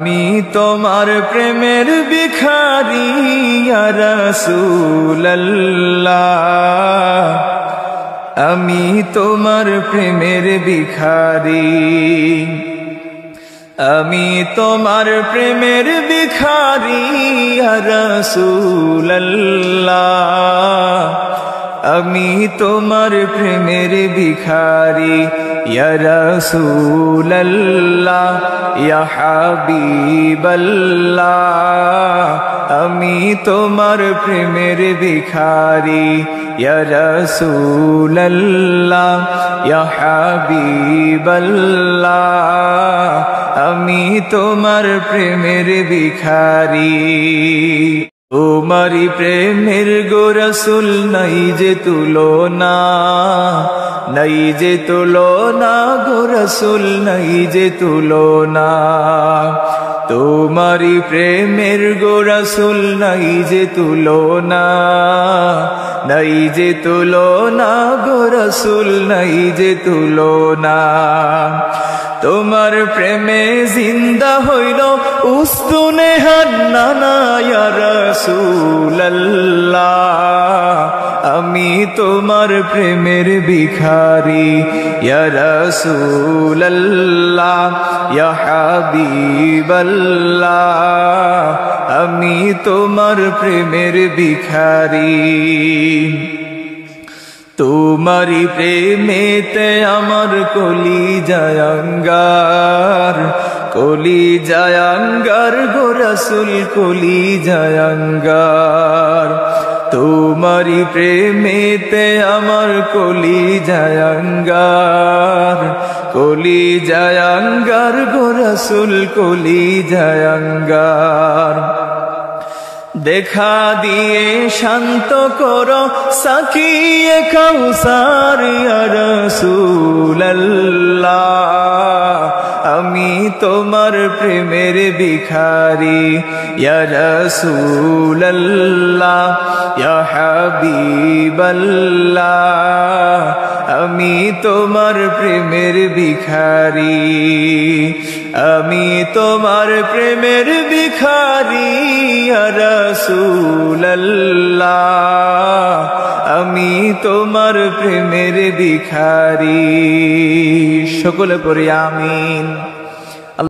আমি তোমার প্রেমের ভিখারি ইয়া রাসূলুল্লাহ, আমি তোমার প্রেমের ভিখারি, আমি তোমার প্রেমের ভিখারি ইয়া রাসূলুল্লাহ, আমি তোমার প্রেমের ভিখারি ইয়া রাসূলুল্লাহ ইয়া হাবিবাল্লাহ, আমি তোমার প্রেমের ভিখারি ইয়া রাসূলুল্লাহ ইয়া হাবিবাল্লাহ, আমি তোমার প্রেমের ভিখারি। তোমারি প্রেমের গো রাসূল নাই যে তুলনা, নাই যে তুলনা গো রাসূল নাই যে তুলনা, তোমারি প্রেমের গো রাসূল নাই যে তুলনা, নাই যে তুলনা গো রাসূল নাই যে তুলনা, তোমার প্রেমে জিন্দা হইল উস্তুনে হান্নানা ইয়া রাসূলুল্লাহ, আমি তোমার প্রেমের ভিখারি ইয়া রাসূলুল্লাহ ইয়া হাবিবাল্লাহ, আমি তোমার প্রেমের ভিখারি। তোমারি প্রেমেতে আমার কলিজায় আঙ্গার, কলিজায় আঙ্গার গো রাসূল কলিজায় আঙ্গার, তোমারি প্রেমেতে আমার কলিজায় আঙ্গার, কলিজায় আঙ্গার গো রাসূল কলিজায় আঙ্গার, দেখা দিয়ে শান্ত করো সাকিয়ে কাউসার ইয়া রাসূলুল্লাহ, আমি তোমার প্রেমের ভিখারি ইয়া রাসূলুল্লাহ ইয়া হাবিবাল্লাহ, আমি তোমার প্রেমের ভিখারি, আমি তোমার প্রেমের ভিখারি ইয়া রাসূলুল্লাহ, আমি তোমার প্রেমের ভিখারি। সকলে পড়ি আমিন।